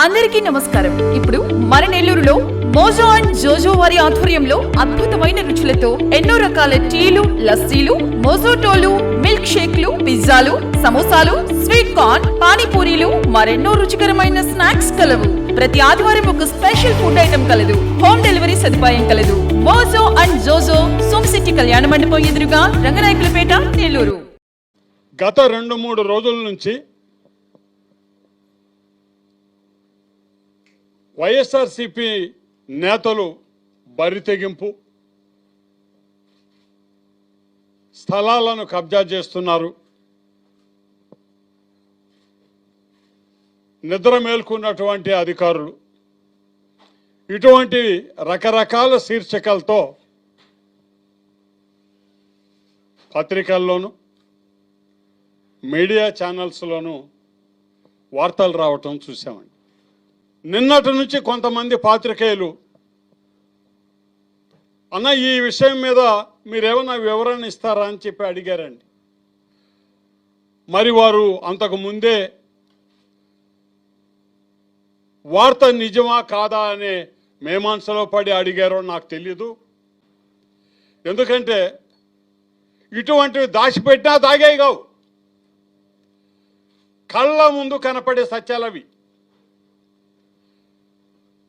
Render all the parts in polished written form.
అందరికీ నమస్కారం. ఇప్పుడు మన నెల్లూరులో మోజో అండ్ జోజో వారి ఆధ్వర్యంలో అద్భుతమైన రుచులతో ఎన్నో రకాల టీలు, లస్సీలు, మోజోటోలు, మిల్క్ షేక్లు, పిజ్జాలు, సమోసాలు, స్వీట్ కార్న్, పానీపూరీలు, మరెన్నో రుచికరమైన స్నాక్స్ కలవు. ప్రతి ఆదివారం ఒక స్పెషల్ ఫుడ్ ఐటమ్ కలదు. హోమ్ డెలివరీ సదుపాయం కలదు. మోజో అండ్ జోజో, సోమ్ సిటీ కళ్యాణ మండపం ఎదురుగా, రంగనాయకులపేట, నెల్లూరు. గత 2-3 రోజుల నుంచి వైఎస్ఆర్సీపీ నేతలు బరితెగింపు, స్థలాలను కబ్జా చేస్తున్నారు, నిద్ర మేల్కొన్నటువంటి అధికారులు, ఇటువంటి రకరకాల శీర్షికలతో పత్రికల్లోనూ మీడియా ఛానల్స్లోనూ వార్తలు రావటం చూసామండి. నిన్నటి నుంచి కొంతమంది పాత్రికేయులు అన్న ఈ విషయం మీద మీరేమన్నా వివరణ ఇస్తారా అని చెప్పి అడిగారండి. మరి వారు అంతకు ముందే వార్త నిజమా కాదా అనే మేమాంసలో పడి అడిగారో నాకు తెలీదు. ఎందుకంటే ఇటువంటివి దాచిపెట్టినా దాగే కావు, కళ్ళ ముందు కనపడే సత్యాలవి.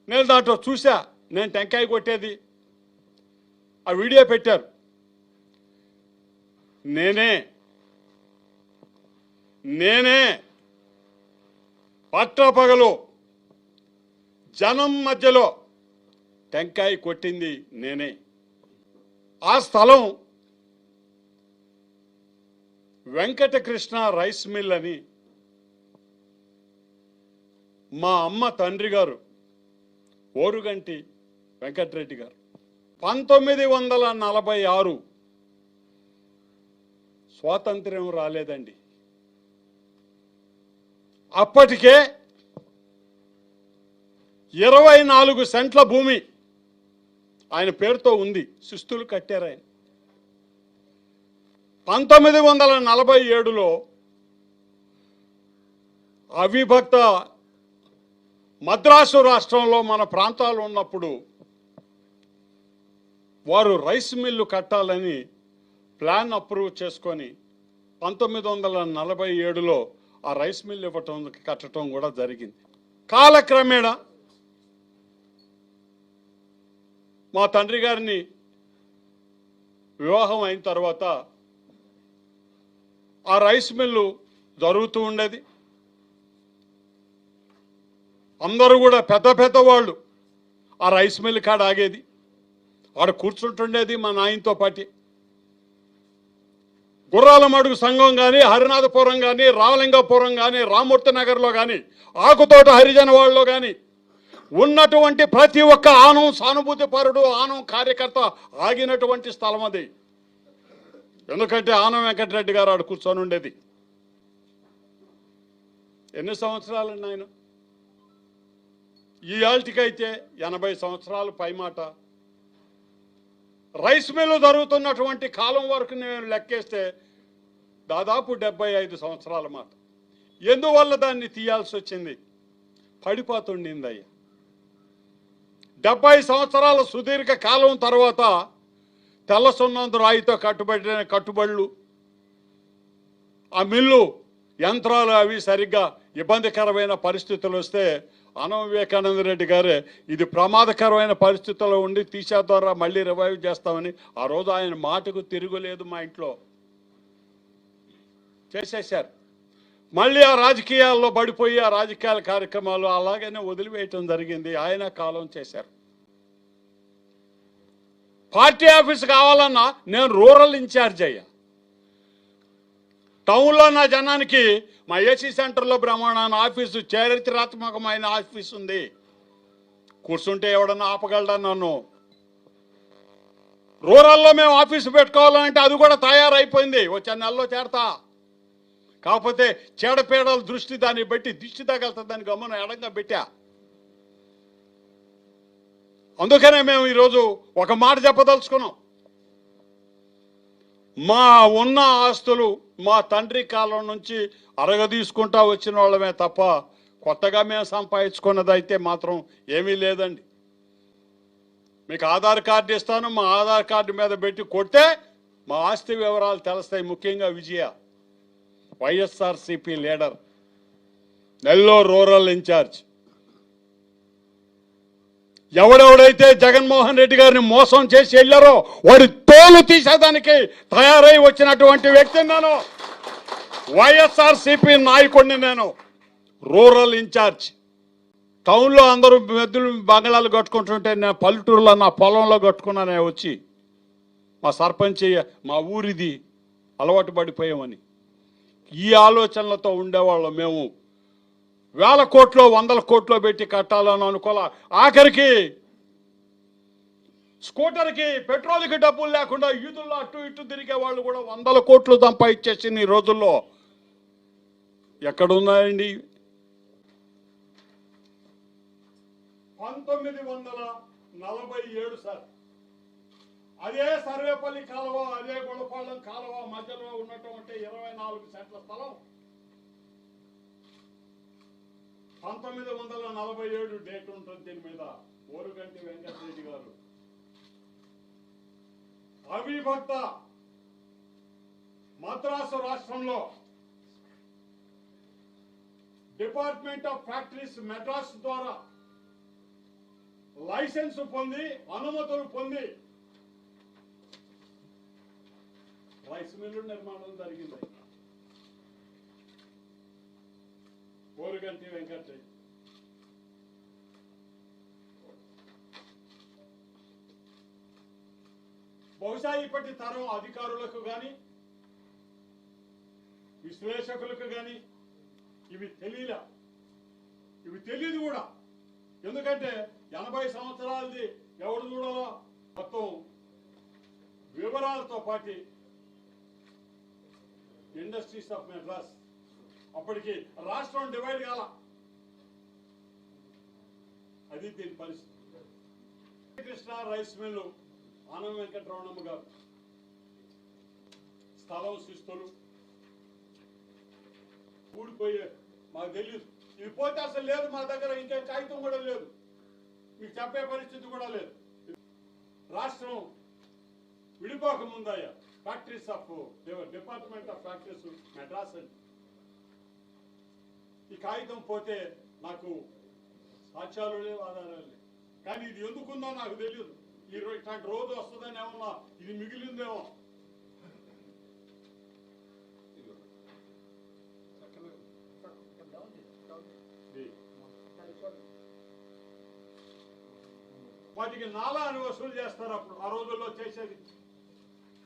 నేను దాంట్లో చూసా, నేను టెంకాయ కొట్టేది, ఆ వీడియో పెట్టారు. నేనే పట్టపగలు జనం మధ్యలో టెంకాయ కొట్టింది నేనే. ఆ స్థలం వెంకటకృష్ణ రైస్ మిల్ అని మా అమ్మ తండ్రి గారు ఓరుగంటి వెంకటరెడ్డి గారు 1946 స్వాతంత్ర్యం రాలేదండి, అప్పటికే 24 సెంట్ల భూమి ఆయన పేరుతో ఉంది, శిస్తులు కట్టారు ఆయన. 1947లో అవిభక్త మద్రాసు రాష్ట్రంలో మన ప్రాంతాలు ఉన్నప్పుడు వారు రైస్ మిల్లు కట్టాలని ప్లాన్ అప్రూవ్ చేసుకొని 1947లో ఆ రైస్ మిల్ కట్టడం కూడా జరిగింది. కాలక్రమేణా మా తండ్రి గారిని వివాహం అయిన తర్వాత ఆ రైస్ మిల్లు జరుగుతూ ఉండేది. అందరూ కూడా పెద్ద వాళ్ళు ఆ రైస్ మిల్ కాడ ఆగేది, ఆడ కూర్చుంటుండేది మా నాయనతో పాటి. గుర్రాల మడుగు సంఘం కానీ, హరినాథపురం కానీ, రామలింగపురం కానీ, రామూర్తి నగర్లో కానీ, ఆకుతోట హరిజన వాళ్ళలో కానీ ఉన్నటువంటి ప్రతి ఒక్క ఆనం సానుభూతి పరుడు, ఆనం కార్యకర్త ఆగినటువంటి స్థలం అది. ఎందుకంటే ఆనం వెంకటరెడ్డి గారు ఆడ కూర్చొని ఉండేది. ఎన్ని సంవత్సరాలండి ఆయన? ఈ ఆల్టికైతే 80 సంవత్సరాలు పైమాట. రైస్ మిల్లు జరుగుతున్నటువంటి కాలం వరకు నేను లెక్కేస్తే దాదాపు 75 సంవత్సరాల మాట. ఎందువల్ల దాన్ని తీయాల్సి వచ్చింది? పడిపోతుండింది అయ్యా. 70 సంవత్సరాల సుదీర్ఘ కాలం తర్వాత తెల్ల సున్నంత రాయితో కట్టుబడిన కట్టుబడులు, ఆ మిల్లు యంత్రాలు అవి సరిగ్గా ఇబ్బందికరమైన పరిస్థితులు వస్తే ఆనం వివేకానంద రెడ్డి గారే ఇది ప్రమాదకరమైన పరిస్థితుల్లో ఉండి తీసేద్వారా మళ్ళీ రివైవ్ చేస్తామని ఆ రోజు ఆయన మాటకు తిరుగులేదు. మా ఇంట్లో చేసేశారు. మళ్ళీ ఆ రాజకీయాల్లో పడిపోయి ఆ రాజకీయాల కార్యక్రమాలు అలాగనే వదిలివేయటం జరిగింది. ఆయన కాలం చేశారు. పార్టీ ఆఫీస్ కావాలన్నా నేను రూరల్ ఇన్ఛార్జ్ అయ్యా. టౌన్లో నా జనానికి మా ఏసీ సెంటర్లో బ్రహ్మాండ ఆఫీసు, చారిత్రాత్మకమైన ఆఫీస్ ఉంది. కూర్చుంటే ఎవడన్నా ఆపగలడా నన్ను? రూరల్లో మేము ఆఫీసు పెట్టుకోవాలంటే అది కూడా తయారైపోయింది, వచ్చే నెలలో చేరతా. కాకపోతే చీడపీడల దృష్టి దాన్ని బట్టి దిష్టి తగలుతుందని గమ్మున ఎడంగా పెట్టా. అందుకనే మేము ఈరోజు ఒక మాట చెప్పదలుచుకున్నాం. మా ఉన్న ఆస్తులు మా తండ్రి కాలం నుంచి అరగదీసుకుంటా వచ్చిన వాళ్ళమే తప్ప కొత్తగా మేము సంపాదించుకున్నది అయితే మాత్రం ఏమీ లేదండి. మీకు ఆధార్ కార్డు ఇస్తాను, మా ఆధార్ కార్డు మీద పెట్టి కొడితే మా ఆస్తి వివరాలు తెలుస్తాయి. ముఖ్యంగా Vijaya YSRCP leader, Nellore rural incharge. ఎవడెవడైతే జగన్మోహన్ రెడ్డి గారిని మోసం చేసి వెళ్ళారో వాడి తోలు తీసేదానికి తయారై వచ్చినటువంటి వ్యక్తి నేను. వైఎస్ఆర్సిపి నాయకుడిని నేను, రూరల్ ఇన్ఛార్జ్. టౌన్లో అందరూ మెద్దులు బంగళాలు కట్టుకుంటుంటే నేను పల్లెటూరులో నా పొలంలో కట్టుకున్నానే వచ్చి. మా సర్పంచ్ మా ఊరిది అలవాటు పడిపోయామని ఈ ఆలోచనలతో ఉండేవాళ్ళం మేము. 1000 కోట్లు 100 కోట్లు పెట్టి కట్టాలని అనుకోలే. ఆఖరికి స్కూటర్కి పెట్రోల్కి డబ్బులు లేకుండా ఈదుల్లో అటు ఇటు తిరిగే వాళ్ళు కూడా 100 కోట్లు సంపాదించేసింది ఈ రోజుల్లో. ఎక్కడున్నాయండి? 1947 సార్, అదే సర్వేపల్లి కాలువ, అదే గుణపాలెం కాలువ మధ్యలో ఉన్నటువంటి 24 సెంట్ల స్థలం 1947 డేట్ ఉంటుంది దీని మీద. ఓరుగంటి వెంకటరెడ్డి గారు అవిభక్త మద్రాసు రాష్ట్రంలో డిపార్ట్మెంట్ ఆఫ్ ఫ్యాక్టరీస్ మెడ్రాస్ ద్వారా లైసెన్స్ పొంది, అనుమతులు పొంది రైస్ మిల్లు నిర్మాణం జరిగింది. ఓరుగంటి వెంకటరెడ్డి బహుశా ఇప్పటి తరం అధికారులకు కానీ విశ్లేషకులకు కానీ ఇవి తెలియదు కూడా. ఎందుకంటే 80 సంవత్సరాలది ఎవరు చూడాలో మొత్తం వివరాలతో పాటు ఇండస్ట్రీస్ ఆఫ్ మెడ్రాస్ అప్పటికి రాష్ట్రం డివైడ్ కాల. అది దీని పరిస్థితి. కృష్ణ రైస్ మిల్లు ఆనం వెంకటరమణమ్మ గారు స్థలం శిస్తులు ఊడిపోయే మాకు తెలియదు. ఇది పోతే అసలు లేదు మా దగ్గర, ఇంకే కాగితం కూడా లేదు, మీకు చెప్పే పరిస్థితి కూడా లేదు. రాష్ట్రం విడిపోక ముందయ్యా factories of department of factories Madras అని ఈ కాగితం పోతే నాకు సాక్ష్యాలు లేవు, ఆధారాలు లేవు. కానీ ఇది ఎందుకుందో నాకు తెలియదు. ఇట్లాంటి రోజు వస్తుందని ఏమన్నా ఇది మిగిలిందేమో. వాటికి నాలా అని వసూలు చేస్తారు. అప్పుడు ఆ రోజుల్లో చేసేది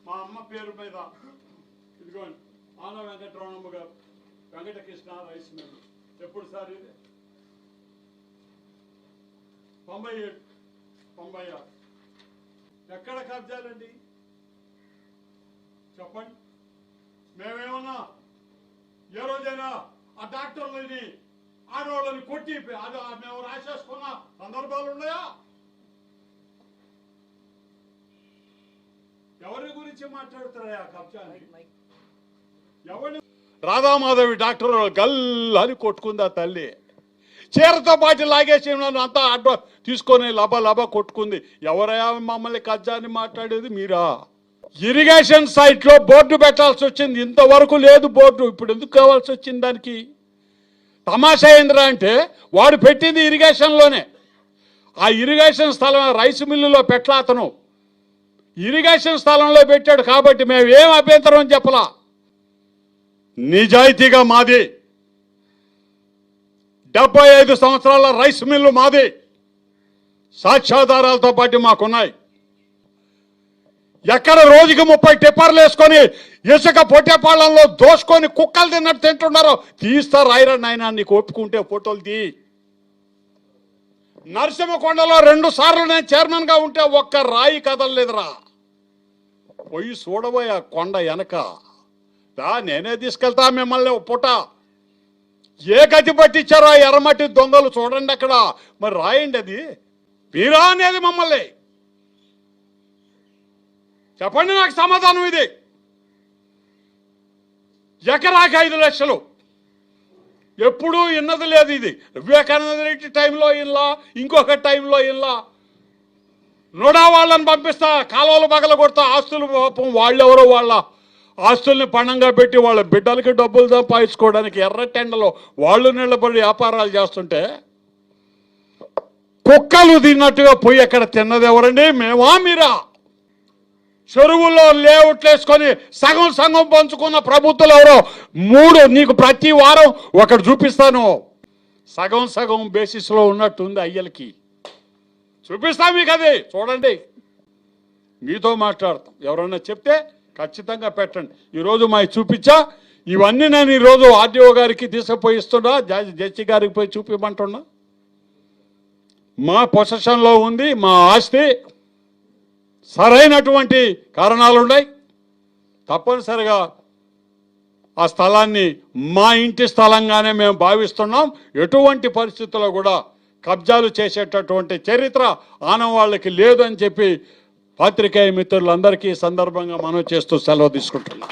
మా అమ్మ పేరు మీద. ఇదిగోండి ఆన వెంకటరమణమ్మ గారు వెంకటకృష్ణ రైస్ మిల్. ఎప్పుడు సార్ ఇది? 97 96. ఎక్కడ కబ్జాలండి చెప్పండి? మేమేమన్నా ఏ రోజైనా ఆ డాక్టర్లని ఆడవాళ్ళని కొట్టి అది మేము రాసేసుకున్న సందర్భాలు ఉన్నాయా? ఎవరి గురించి మాట్లాడుతారా కబ్జాని? ఎవరి? రాధామాధవి డాక్టర్ గల్లని కొట్టుకుందా తల్లి, చీరతో పాటు లాగేసి అంతా అడ్డ తీసుకొని లబ కొట్టుకుంది. ఎవరయ్యా మమ్మల్ని కబ్జాని మాట్లాడేది? మీరా? ఇరిగేషన్ సైట్ లో బోర్డు పెట్టాల్సి వచ్చింది, ఇంతవరకు లేదు బోర్డు. ఇప్పుడు ఎందుకు కావాల్సి వచ్చింది దానికి? తమాషా ఏంద్రా అంటే వాడు పెట్టింది ఇరిగేషన్ లోనే. ఆ ఇరిగేషన్ స్థలం రైస్ మిల్లులో పెట్టలా, అతను ఇరిగేషన్ స్థలంలో పెట్టాడు. కాబట్టి మేము ఏం అభ్యంతరం అని చెప్పలా. నిజాయితీగా మాది 75 సంవత్సరాల రైస్ మిల్లు మాది. సాక్ష్యాధారాలతో పాటు మాకున్నాయి. ఎక్కడ రోజుకి 30 టిప్పర్లు వేసుకొని ఇసుక పొట్టేపాళ్లలో దోసుకొని కుక్కలు తిన్నట్టు తింటున్నారో తీస్తారు. ఐరన్ అయినా నీకు ఒప్పుకుంటే ఫోటోలు తీ. నరసింహకొండలో 2 సార్లు నేను చైర్మన్ గా ఉంటే ఒక్క రాయి కదలలేదురా. పోయి చూడబోయా కొండ వెనక. నేనే తీసుకెళ్తా మిమ్మల్ని పుట. ఏ గతి పట్టించారో ఎర్రమట్టి దొంగలు చూడండి అక్కడ. మరి రాయండి అది మీరా అనేది మమ్మల్ని చెప్పండి. నాకు సమాధానం ఇది. ఎకరాకి 5 లక్షలు ఎప్పుడూ విన్నది లేదు ఇది. వివేకానంద రెడ్డి టైంలో ఇల్లా, ఇంకొక టైంలో ఇల్లా. నోడా వాళ్ళని పంపిస్తా, కాలువలు పగల కొడతా, ఆస్తులు పాపం వాళ్ళెవరో వాళ్ళ ఆస్తుల్ని పణంగా పెట్టి వాళ్ళ బిడ్డలకి డబ్బులు సంపాదించుకోవడానికి ఎర్ర టెండలో వాళ్ళు నిలబడి వ్యాపారాలు చేస్తుంటే కుక్కలు తిన్నట్టుగా పోయి అక్కడ తిన్నది ఎవరండి? మేమా మీరా? చెరువుల్లో లేఅవుట్లు వేసుకొని సగం సగం పంచుకున్న ప్రభుత్వాలు ఎవరో 3 నీకు ప్రతి వారం ఒకటి చూపిస్తాను. సగం సగం బేసిస్లో ఉన్నట్టుంది అయ్యలకి. చూపిస్తా మీకు, అది చూడండి. మీతో మాట్లాడతాం. ఎవరన్నా చెప్తే ఖచ్చితంగా పెట్టండి. ఈరోజు మాకు చూపించా. ఇవన్నీ నేను ఈరోజు ఆర్డీఓ గారికి తీసుకుపోయిస్తున్నా, జడ్జి గారికి పోయి చూపించమంటున్నా. మా పొజిషన్లో ఉంది, మా ఆస్తి. సరైనటువంటి కారణాలు ఉన్నాయి. తప్పనిసరిగా ఆ స్థలాన్ని మా ఇంటి స్థలంగానే మేము భావిస్తున్నాం. ఎటువంటి పరిస్థితుల్లో కూడా కబ్జాలు చేసేటటువంటి చరిత్ర ఆనవాళ్ళకి లేదు అని చెప్పి పాత్రికేయ మిత్రులందరికీ సందర్భంగా మనం చేస్తూ సెలవు తీసుకుంటున్నాం.